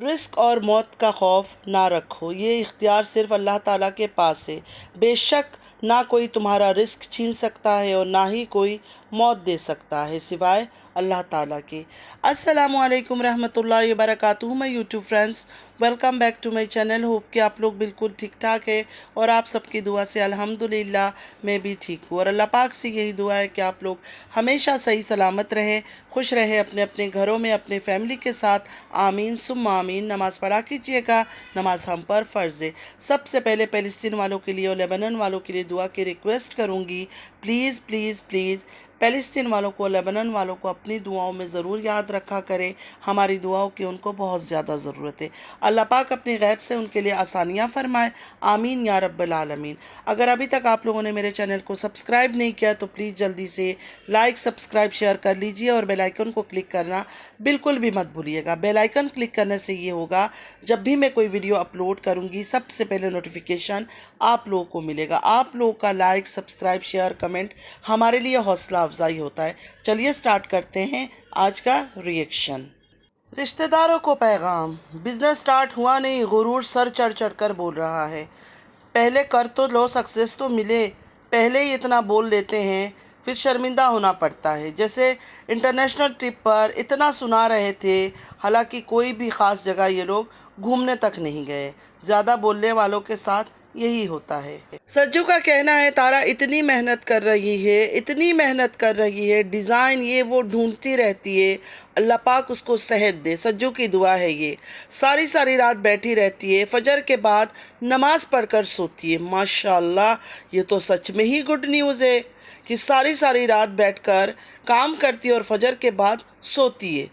Risk और मौत का खौफ ना रखो, ये इख्तियार सिर्फ़ अल्लाह ताला के पास है। बेशक ना कोई तुम्हारा रिस्क छीन सकता है और ना ही कोई मौत दे सकता है सिवाय अल्लाह ताला के। अस्सलामु अलैकुम रहमतुल्लाहि व बरकातुहू। My YouTube friends, welcome back to my channel. Hope कि आप लोग बिल्कुल ठीक ठाक है और आप सबकी दुआ से अल्हम्दुलिल्लाह मैं भी ठीक हूँ। और अल्लाह पाक से यही दुआ है कि आप लोग हमेशा सही सलामत रहे, खुश रहे अपने अपने घरों में अपने फैमिली के साथ। आमीन सुम्मा आमीन। नमाज़ पढ़ा कीजिएगा, नमाज हम पर फ़र्ज़ है। सबसे पहले फ़लस्तीन वालों के लिए और लेबनान वालों के लिए दुआ की रिक्वेस्ट करूँगी। प्लीज़ प्लीज़ प्लीज़ फ़लस्तीन वालों को, लेबनान वालों को अपनी दुआओं में ज़रूर याद रखा करें। हमारी दुआओं की उनको बहुत ज़्यादा ज़रूरत है। अल्लाह पाक अपनी गैब से उनके लिए आसानियाँ फ़रमाए। आमीन या रब्बल आलमीन। अगर अभी तक आप लोगों ने मेरे चैनल को सब्सक्राइब नहीं किया तो प्लीज़ जल्दी से लाइक, सब्सक्राइब, शेयर कर लीजिए और बेल आइकन को क्लिक करना बिल्कुल भी मत भूलिएगा। बेल आइकन क्लिक करने से ये होगा, जब भी मैं कोई वीडियो अपलोड करूँगी सबसे पहले नोटिफिकेशन आप लोगों को मिलेगा। आप लोगों का लाइक, सब्सक्राइब, शेयर, कमेंट हमारे लिए हौसला अफजाई होता है। चलिए स्टार्ट करते हैं आज का रिएक्शन। रिश्तेदारों को पैगाम, बिजनेस स्टार्ट हुआ नहीं, गुरूर सर चढ़ चढ़ कर बोल रहा है। पहले कर तो लो, सक्सेस तो मिले। पहले ही इतना बोल लेते हैं फिर शर्मिंदा होना पड़ता है। जैसे इंटरनेशनल ट्रिप पर इतना सुना रहे थे, हालांकि कोई भी ख़ास जगह ये लोग घूमने तक नहीं गए। ज़्यादा बोलने वालों के साथ यही होता है। सज्जू का कहना है तारा इतनी मेहनत कर रही है, इतनी मेहनत कर रही है, डिज़ाइन ये वो ढूंढती रहती है, अल्लाह पाक उसको सेहत दे। सज्जू की दुआ है ये। सारी सारी रात बैठी रहती है, फजर के बाद नमाज़ पढ़कर सोती है। माशाल्लाह, ये तो सच में ही गुड न्यूज़ है कि सारी सारी रात बैठकर काम करती है और फजर के बाद सोती है।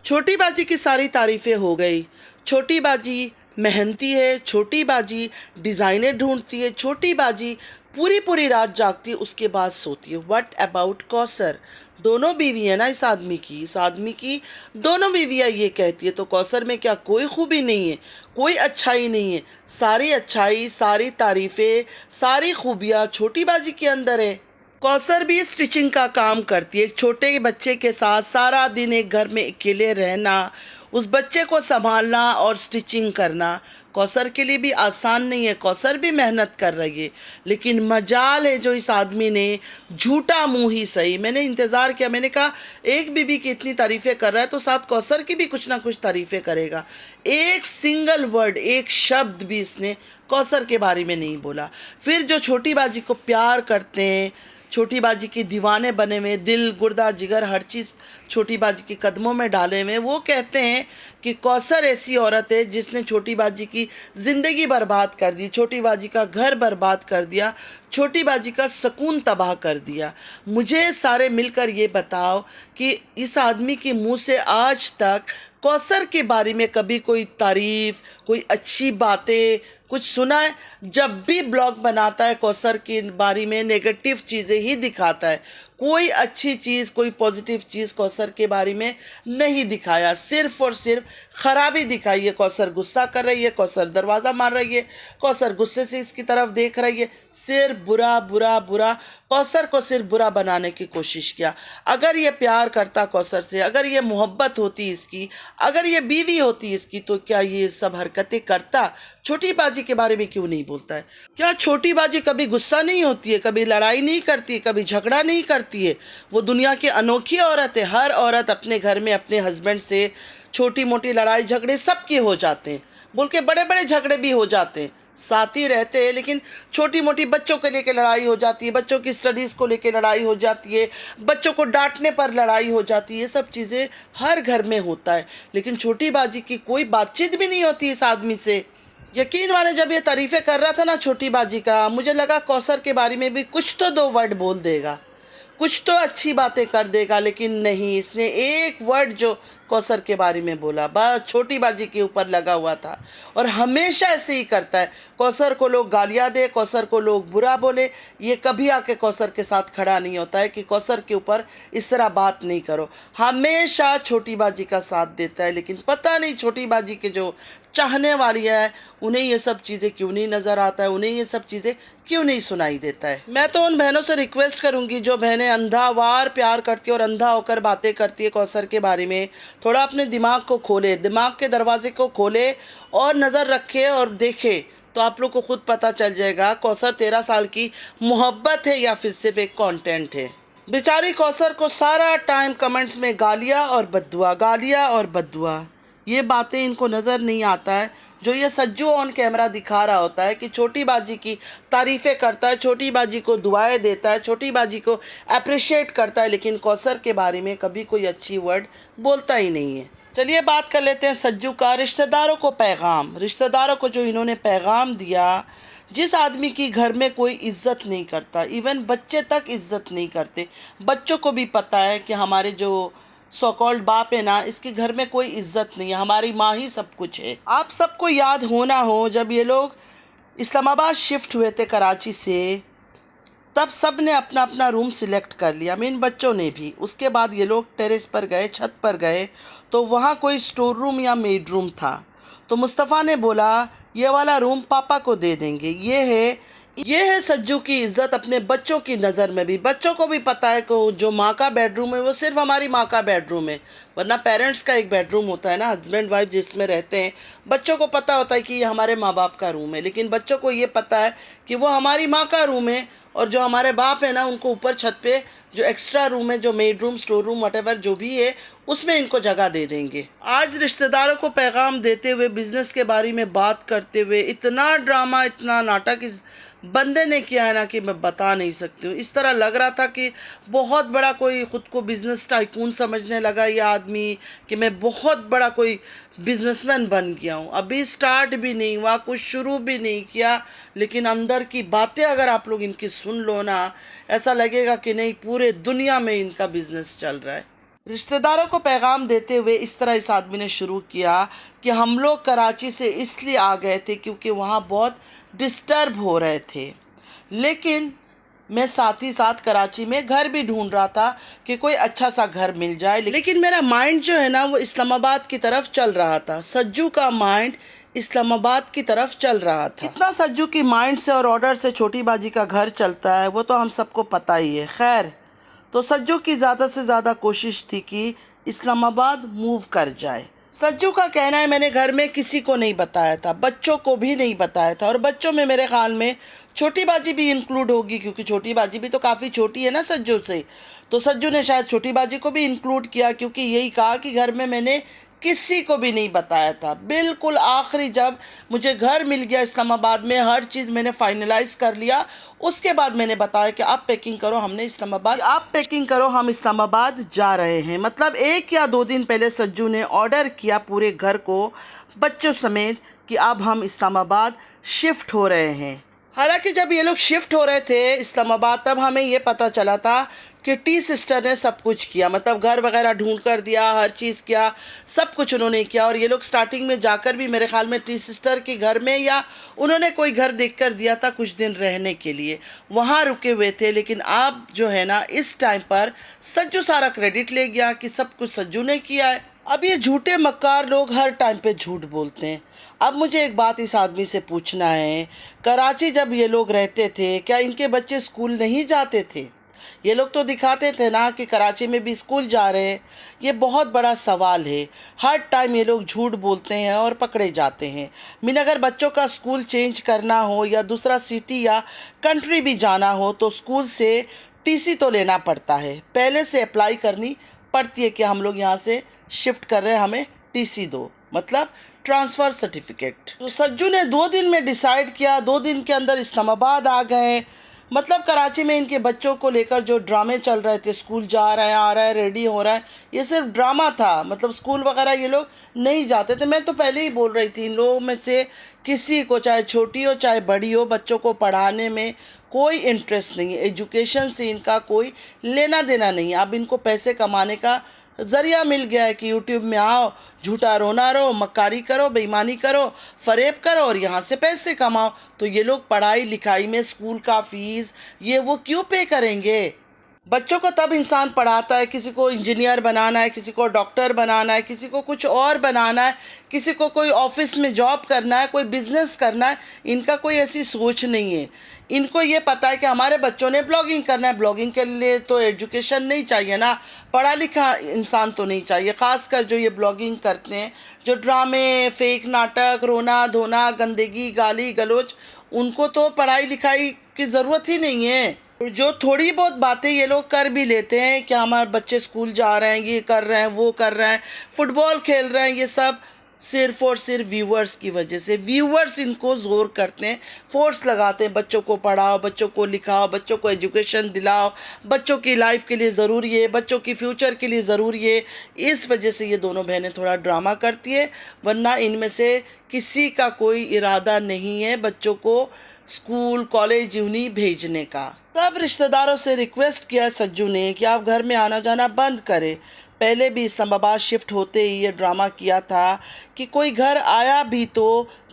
छोटी बाजी की सारी तारीफ़ें हो गई। छोटी बाजी मेहनती है, छोटी बाजी डिज़ाइनें ढूंढती है, छोटी बाजी पूरी पूरी रात जागती है, उसके बाद सोती है। What about Kausar? दोनों बीवी है ना इस आदमी की दोनों बीवियाँ ये कहती है, तो कौसर में क्या कोई खूबी नहीं है, कोई अच्छाई नहीं है? सारी अच्छाई, सारी तारीफ़ें, सारी खूबियाँ छोटी बाजी के अंदर है। कौसर भी स्टिचिंग का काम करती है। एक छोटे बच्चे के साथ सारा दिन एक घर में अकेले रहना, उस बच्चे को संभालना और स्टिचिंग करना कौसर के लिए भी आसान नहीं है। कौसर भी मेहनत कर रही है, लेकिन मजाल है जो इस आदमी ने झूठा मुंह ही सही। मैंने इंतज़ार किया, मैंने कहा एक बीबी की इतनी तारीफ़ें कर रहा है तो साथ कौसर की भी कुछ ना कुछ तारीफ़ें करेगा। एक सिंगल वर्ड, एक शब्द भी इसने कौसर के बारे में नहीं बोला। फिर जो छोटी बाजी को प्यार करते हैं, छोटी बाजी की दीवाने बने हुए, दिल, गुर्दा, जिगर, हर चीज़ छोटी बाजी के कदमों में डाले हुए, वो कहते हैं कि कौसर ऐसी औरत है जिसने छोटी बाजी की ज़िंदगी बर्बाद कर दी, छोटी बाजी का घर बर्बाद कर दिया, छोटी बाजी का सुकून तबाह कर दिया। मुझे सारे मिलकर ये बताओ कि इस आदमी के मुंह से आज तक कौसर के बारे में कभी कोई तारीफ़, कोई अच्छी बातें कुछ सुना है? जब भी ब्लॉग बनाता है कौसर के बारे में नेगेटिव चीज़ें ही दिखाता है। कोई अच्छी चीज़, कोई पॉजिटिव चीज़ कौसर के बारे में नहीं दिखाया, सिर्फ़ और सिर्फ ख़राबी दिखाई है। कौसर गुस्सा कर रही है, कौसर दरवाज़ा मार रही है, कौसर गुस्से से इसकी तरफ देख रही है, सिर्फ बुरा बुरा बुरा, कौसर को सिर्फ बुरा बनाने की कोशिश किया। अगर ये प्यार करता कौसर से, अगर ये मोहब्बत होती इसकी, अगर ये बीवी होती इसकी, तो क्या ये सब हरकतें करता? छोटी बाजी के बारे में क्यों नहीं बोलता है? क्या छोटी बाजी कभी गुस्सा नहीं होती है, कभी लड़ाई नहीं करती है, कभी झगड़ा नहीं करती है? वो दुनिया की अनोखी औरत है। हर औरत अपने घर में अपने हस्बैंड से छोटी मोटी लड़ाई झगड़े सबके हो जाते हैं, बोल के बड़े बड़े झगड़े भी हो जाते हैं, साथ ही रहते हैं, लेकिन छोटी मोटी बच्चों को लेकर लड़ाई हो जाती है, बच्चों की स्टडीज़ को लेकर लड़ाई हो जाती है, बच्चों को डांटने पर लड़ाई हो जाती है। ये सब चीज़ें हर घर में होता है, लेकिन छोटी बाजी की कोई बातचीत भी नहीं होती इस आदमी से। यकीन माने जब ये तारीफ़ें कर रहा था ना छोटी बाजी का, मुझे लगा कौसर के बारे में भी कुछ तो दो वर्ड बोल देगा, कुछ तो अच्छी बातें कर देगा, लेकिन नहीं, इसने एक वर्ड जो कौसर के बारे में बोला, बस छोटी बाजी के ऊपर लगा हुआ था। और हमेशा ऐसे ही करता है। कौसर को लोग गालियाँ दे, कौसर को लोग बुरा बोले, ये कभी आके कौसर के साथ खड़ा नहीं होता है कि कौसर के ऊपर इस तरह बात नहीं करो। हमेशा छोटी बाजी का साथ देता है, लेकिन पता नहीं छोटी बाजी के जो चाहने वाली है उन्हें ये सब चीज़ें क्यों नहीं नज़र आता है, उन्हें ये सब चीज़ें क्यों नहीं सुनाई देता है। मैं तो उन बहनों से रिक्वेस्ट करूंगी जो बहनें अंधावार प्यार करती है और अंधा होकर बातें करती है कौसर के बारे में, थोड़ा अपने दिमाग को खोले, दिमाग के दरवाजे को खोले और नज़र रखे और देखे, तो आप लोग को खुद पता चल जाएगा कौसर 13 साल की मोहब्बत है या फिर सिर्फ एक कंटेंट है। बेचारी कौसर को सारा टाइम कमेंट्स में गालियाँ और बद्दुआ, गालियाँ और बद्दुआ, ये बातें इनको नज़र नहीं आता है। जो ये सज्जू ऑन कैमरा दिखा रहा होता है कि छोटी बाजी की तारीफ़ें करता है, छोटी बाजी को दुआएं देता है, छोटी बाजी को अप्रिशिएट करता है, लेकिन कौसर के बारे में कभी कोई अच्छी वर्ड बोलता ही नहीं है। चलिए बात कर लेते हैं सज्जू का रिश्तेदारों को पैगाम। रिश्तेदारों को जो इन्होंने पैगाम दिया, जिस आदमी की घर में कोई इज़्ज़त नहीं करता, इवन बच्चे तक इज़्ज़त नहीं करते, बच्चों को भी पता है कि हमारे जो सो कॉल्ड बाप है ना, इसके घर में कोई इज़्ज़त नहीं है, हमारी माँ ही सब कुछ है। आप सबको याद होना हो, जब ये लोग इस्लामाबाद शिफ्ट हुए थे कराची से, तब सब ने अपना अपना रूम सिलेक्ट कर लिया, मीन बच्चों ने भी। उसके बाद ये लोग टेरेस पर गए, छत पर गए, तो वहाँ कोई स्टोर रूम या मेड रूम था। तो मुस्तफ़ा ने बोला ये वाला रूम पापा को दे देंगे। ये है सज्जू की इज़्ज़त अपने बच्चों की नज़र में भी। बच्चों को भी पता है कि जो माँ का बेडरूम है वो सिर्फ हमारी माँ का बेडरूम है, वरना पेरेंट्स का एक बेडरूम होता है ना, हस्बैंड वाइफ जिसमें रहते हैं। बच्चों को पता होता है कि ये हमारे माँ बाप का रूम है, लेकिन बच्चों को ये पता है कि वो हमारी माँ का रूम है, और जो हमारे बाप है ना, उनको ऊपर छत पे जो एक्स्ट्रा रूम है, जो made room, store room, whatever जो भी है, उसमें इनको जगह दे देंगे। आज रिश्तेदारों को पैगाम देते हुए, बिज़नेस के बारे में बात करते हुए, इतना ड्रामा, इतना नाटक इस बंदे ने किया है ना कि मैं बता नहीं सकती हूँ। इस तरह लग रहा था कि बहुत बड़ा कोई ख़ुद को बिज़नेस टाइकून समझने लगा ये आदमी, कि मैं बहुत बड़ा कोई बिजनेसमैन बन गया हूँ। अभी स्टार्ट भी नहीं हुआ, कुछ शुरू भी नहीं किया, लेकिन अंदर की बातें अगर आप लोग इनकी सुन लो ना, ऐसा लगेगा कि नहीं, पूरे दुनिया में इनका बिज़नेस चल रहा है। रिश्तेदारों को पैगाम देते हुए इस तरह इस आदमी ने शुरू किया कि हम लोग कराची से इसलिए आ गए थे क्योंकि वहाँ बहुत डिस्टर्ब हो रहे थे, लेकिन मैं साथ ही साथ कराची में घर भी ढूंढ रहा था कि कोई अच्छा सा घर मिल जाए, लेकिन मेरा माइंड जो है ना वो इस्लामाबाद की तरफ चल रहा था। सज्जू का माइंड इस्लामाबाद की तरफ चल रहा था। कितना सज्जू की माइंड से और ऑर्डर से छोटी बाजी का घर चलता है वो तो हम सबको पता ही है। खैर, तो सज्जू की ज़्यादा से ज़्यादा कोशिश थी कि इस्लामाबाद मूव कर जाए। सज्जू का कहना है मैंने घर में किसी को नहीं बताया था, बच्चों को भी नहीं बताया था, और बच्चों में मेरे ख्याल में छोटी बाजी भी इंक्लूड होगी, क्योंकि छोटी बाजी भी तो काफ़ी छोटी है ना सज्जू से। तो सज्जू ने शायद छोटी बाजी को भी इंक्लूड किया, क्योंकि यही कहा कि घर में मैंने किसी को भी नहीं बताया था। बिल्कुल आखिरी जब मुझे घर मिल गया इस्लामाबाद में, हर चीज़ मैंने फाइनलाइज कर लिया, उसके बाद मैंने बताया कि आप पैकिंग करो, आप पैकिंग करो, हम इस्लामाबाद जा रहे हैं। मतलब 1 या 2 दिन पहले सज्जू ने ऑर्डर किया पूरे घर को बच्चों समेत कि अब हम इस्लामाबाद शिफ्ट हो रहे हैं। हालांकि जब ये लोग शिफ्ट हो रहे थे इस्लामाबाद, तब हमें ये पता चला था कि टी सिस्टर ने सब कुछ किया, मतलब घर वगैरह ढूंढ कर दिया, हर चीज़ किया, सब कुछ उन्होंने किया। और ये लोग स्टार्टिंग में जाकर भी मेरे ख्याल में टी सिस्टर के घर में, या उन्होंने कोई घर देख कर दिया था कुछ दिन रहने के लिए, वहाँ रुके हुए थे। लेकिन अब जो है ना, इस टाइम पर सज्जू सारा क्रेडिट ले गया कि सब कुछ सज्जू ने किया है। अब ये झूठे मक्कार लोग हर टाइम पे झूठ बोलते हैं। अब मुझे एक बात इस आदमी से पूछना है, कराची जब ये लोग रहते थे, क्या इनके बच्चे स्कूल नहीं जाते थे? ये लोग तो दिखाते थे ना कि कराची में भी स्कूल जा रहे हैं। ये बहुत बड़ा सवाल है। हर टाइम ये लोग झूठ बोलते हैं और पकड़े जाते हैं। मीन अगर बच्चों का स्कूल चेंज करना हो या दूसरा सिटी या कंट्री भी जाना हो, तो स्कूल से टीसी तो लेना पड़ता है, पहले से अप्लाई करनी पड़ती है कि हम लोग यहाँ से शिफ्ट कर रहे हैं, हमें टीसी दो, मतलब ट्रांसफ़र सर्टिफिकेट। तो सज्जू ने 2 दिन में डिसाइड किया, 2 दिन के अंदर इस्लामाबाद आ गए। मतलब कराची में इनके बच्चों को लेकर जो ड्रामे चल रहे थे, स्कूल जा रहा है, आ रहा है, रेडी हो रहा है, ये सिर्फ ड्रामा था। मतलब स्कूल वगैरह ये लोग नहीं जाते थे। मैं तो पहले ही बोल रही थी, इन लोगों में से किसी को, चाहे छोटी हो चाहे बड़ी हो, बच्चों को पढ़ाने में कोई इंटरेस्ट नहीं है। एजुकेशन से इनका कोई लेना देना नहीं है। अब इनको पैसे कमाने का ज़रिया मिल गया है कि यूट्यूब में आओ, झूठा रोना रो, मक्कारी करो, बेईमानी करो, फ़रेब करो और यहाँ से पैसे कमाओ। तो ये लोग पढ़ाई लिखाई में स्कूल का फ़ीस ये वो क्यों पे करेंगे? बच्चों को तब इंसान पढ़ाता है, किसी को इंजीनियर बनाना है, किसी को डॉक्टर बनाना है, किसी को कुछ और बनाना है, किसी को कोई ऑफिस में जॉब करना है, कोई बिजनेस करना है। इनका कोई ऐसी सोच नहीं है। इनको ये पता है कि हमारे बच्चों ने ब्लॉगिंग करना है। ब्लॉगिंग के लिए तो एजुकेशन नहीं चाहिए ना, पढ़ा लिखा इंसान तो नहीं चाहिए। ख़ासकर जो ये ब्लॉगिंग करते हैं, जो ड्रामे, फेक नाटक, रोना धोना, गंदगी, गाली गलौज, उनको तो पढ़ाई लिखाई की ज़रूरत ही नहीं है। जो थोड़ी बहुत बातें ये लोग कर भी लेते हैं कि हमारे बच्चे स्कूल जा रहे हैं, ये कर रहे हैं, वो कर रहे हैं, फुटबॉल खेल रहे हैं, ये सब सिर्फ और सिर्फ व्यूवर्स की वजह से। व्यूवर्स इनको ज़ोर करते हैं, फोर्स लगाते हैं, बच्चों को पढ़ाओ, बच्चों को लिखाओ, बच्चों को एजुकेशन दिलाओ, बच्चों की लाइफ के लिए ज़रूरी है, बच्चों की फ्यूचर के लिए ज़रूरी है। इस वजह से ये दोनों बहनें थोड़ा ड्रामा करती है, वरना इनमें से किसी का कोई इरादा नहीं है बच्चों को स्कूल कॉलेज यूनी भेजने का। सब रिश्तेदारों से रिक्वेस्ट किया सज्जू ने कि आप घर में आना जाना बंद करें। पहले भी इस्लामाबाद शिफ्ट होते ही ये ड्रामा किया था कि कोई घर आया भी तो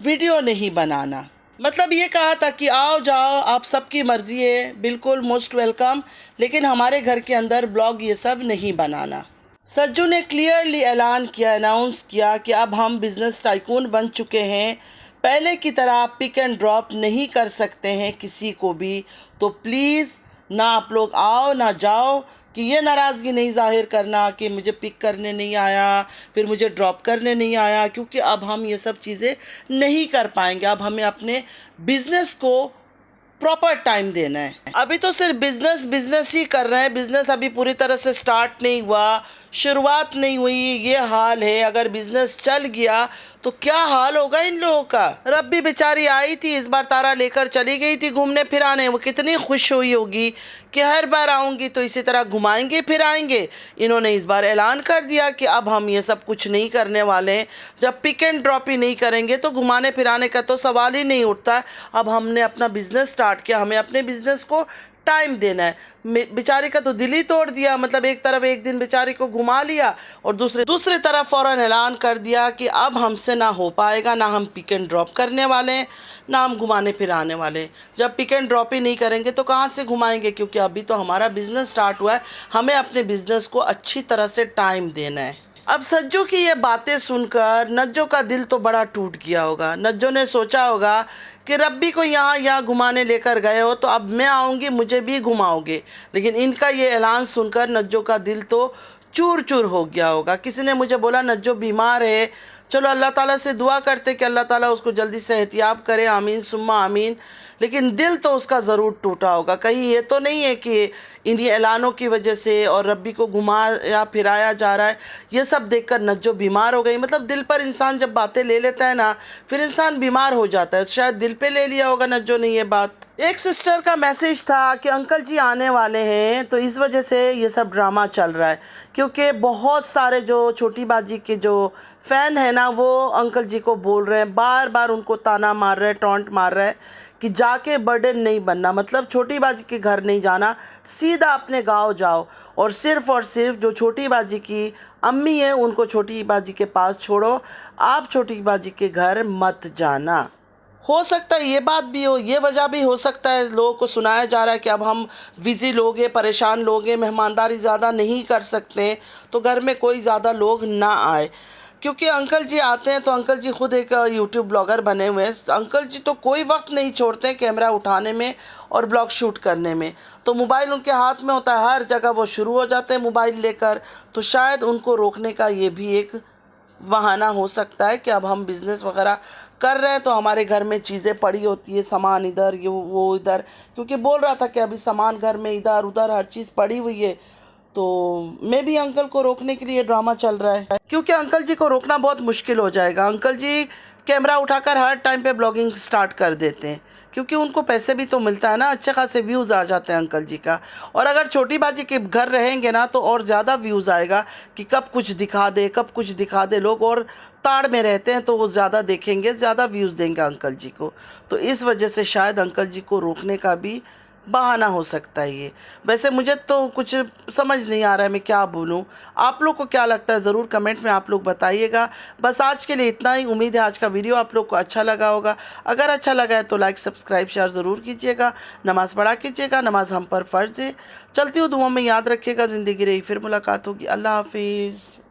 वीडियो नहीं बनाना। मतलब ये कहा था कि आओ जाओ, आप सबकी मर्ज़ी है, बिल्कुल मोस्ट वेलकम, लेकिन हमारे घर के अंदर ब्लॉग ये सब नहीं बनाना। सज्जू ने क्लियरली ऐलान किया, अनाउंस किया कि अब हम बिज़नेस टाइकून बन चुके हैं। पहले की तरह पिक एंड ड्रॉप नहीं कर सकते हैं किसी को भी। तो प्लीज़ ना आप लोग आओ ना जाओ, कि ये नाराज़गी नहीं ज़ाहिर करना कि मुझे पिक करने नहीं आया, फिर मुझे ड्रॉप करने नहीं आया, क्योंकि अब हम ये सब चीज़ें नहीं कर पाएंगे। अब हमें अपने बिज़नेस को प्रॉपर टाइम देना है। अभी तो सिर्फ बिजनेस ही कर रहे हैं। बिजनेस अभी पूरी तरह से स्टार्ट नहीं हुआ, शुरुआत नहीं हुई, ये हाल है। अगर बिजनेस चल गया तो क्या हाल होगा इन लोगों का। रब्बी बेचारी आई थी, इस बार तारा लेकर चली गई थी घूमने फिराने। वो कितनी खुश हुई होगी कि हर बार आऊँगी तो इसी तरह घुमाएंगे फिराएंगे। इन्होंने इस बार ऐलान कर दिया कि अब हम ये सब कुछ नहीं करने वाले हैं। जब पिक एंड ड्रॉप ही नहीं करेंगे तो घुमाने फिराने का तो सवाल ही नहीं उठता। अब हमने अपना बिज़नेस स्टार्ट किया, हमें अपने बिज़नेस को टाइम देना है। बेचारी का तो दिल ही तोड़ दिया। मतलब एक तरफ एक दिन बेचारी को घुमा लिया और दूसरी तरफ फ़ौरन ऐलान कर दिया कि अब हमसे ना हो पाएगा, ना हम पिक एंड ड्रॉप करने वाले हैं, ना हम घुमाने फिराने वाले हैं। जब पिक एंड ड्रॉप ही नहीं करेंगे तो कहाँ से घुमाएंगे, क्योंकि अभी तो हमारा बिज़नेस स्टार्ट हुआ है। हमें अपने बिज़नेस को अच्छी तरह से टाइम देना है। अब सज्जू की ये बातें सुनकर नज्जो का दिल तो बड़ा टूट गया होगा। नज्जो ने सोचा होगा कि रब्बी को यहाँ घुमाने लेकर गए हो तो अब मैं आऊँगी, मुझे भी घुमाओगे। लेकिन इनका ये ऐलान सुनकर नज्जो का दिल तो चूर चूर हो गया होगा। किसी ने मुझे बोला नज्जो बीमार है, चलो अल्लाह ताला से दुआ करते कि अल्लाह ताला उसको जल्दी सेहतियाब करे, आमीन सुम्मा आमीन। लेकिन दिल तो उसका ज़रूर टूटा होगा। कहीं ये तो नहीं है कि इन्हीं ऐलानों की वजह से और रब्बी को घुमाया फिराया जा रहा है, ये सब देखकर नज्जो बीमार हो गई। मतलब दिल पर इंसान जब बातें ले लेता है ना, फिर इंसान बीमार हो जाता है। शायद दिल पे ले लिया होगा नज्जो ने ये बात। एक सिस्टर का मैसेज था कि अंकल जी आने वाले हैं, तो इस वजह से ये सब ड्रामा चल रहा है। क्योंकि बहुत सारे जो छोटी बाजी के जो फ़ैन हैं ना, वो अंकल जी को बोल रहे हैं, बार बार उनको ताना मार रहे हैं, टॉन्ट मार रहे हैं कि जाके बर्डन नहीं बनना। मतलब छोटी बाजी के घर नहीं जाना, सीधा अपने गांव जाओ और सिर्फ जो छोटी बाजी की अम्मी है उनको छोटी बाजी के पास छोड़ो, आप छोटी बाजी के घर मत जाना। हो सकता है ये बात भी हो, ये वजह भी हो सकता है लोगों को सुनाया जा रहा है कि अब हम बिज़ी लोग हैं, परेशान लोग हैं, मेहमानदारी ज़्यादा नहीं कर सकते, तो घर में कोई ज़्यादा लोग ना आए। क्योंकि अंकल जी आते हैं तो अंकल जी खुद एक यूट्यूब ब्लॉगर बने हुए हैं। अंकल जी तो कोई वक्त नहीं छोड़ते हैं कैमरा उठाने में और ब्लॉग शूट करने में। तो मोबाइल उनके हाथ में होता है, हर जगह वो शुरू हो जाते हैं मोबाइल लेकर। तो शायद उनको रोकने का ये भी एक बहाना हो सकता है कि अब हम बिज़नेस वगैरह कर रहे हैं तो हमारे घर में चीज़ें पड़ी होती है, सामान इधर ये वो इधर। क्योंकि बोल रहा था कि अभी सामान घर में इधर उधर हर चीज़ पड़ी हुई है। तो मैं भी अंकल को रोकने के लिए ड्रामा चल रहा है, क्योंकि अंकल जी को रोकना बहुत मुश्किल हो जाएगा। अंकल जी कैमरा उठाकर हर टाइम पे ब्लॉगिंग स्टार्ट कर देते हैं, क्योंकि उनको पैसे भी तो मिलता है ना, अच्छे खासे व्यूज़ आ जाते हैं अंकल जी का। और अगर छोटी बाजी के घर रहेंगे ना तो और ज़्यादा व्यूज़ आएगा कि कब कुछ दिखा दे कब कुछ दिखा दे। लोग और ताड़ में रहते हैं तो वो ज़्यादा देखेंगे, ज़्यादा व्यूज़ देंगे अंकल जी को। तो इस वजह से शायद अंकल जी को रोकने का भी बहाना हो सकता है ये। वैसे मुझे तो कुछ समझ नहीं आ रहा है मैं क्या बोलूं। आप लोग को क्या लगता है ज़रूर कमेंट में आप लोग बताइएगा। बस आज के लिए इतना ही। उम्मीद है आज का वीडियो आप लोग को अच्छा लगा होगा। अगर अच्छा लगा है तो लाइक सब्सक्राइब शेयर ज़रूर कीजिएगा। नमाज़ पढ़ा कीजिएगा, नमाज़ हम पर फ़र्ज़ है। चलती हूँ दुआ में, याद रखिएगा। ज़िंदगी रही फिर मुलाकात होगी। अल्लाह हाफिज़।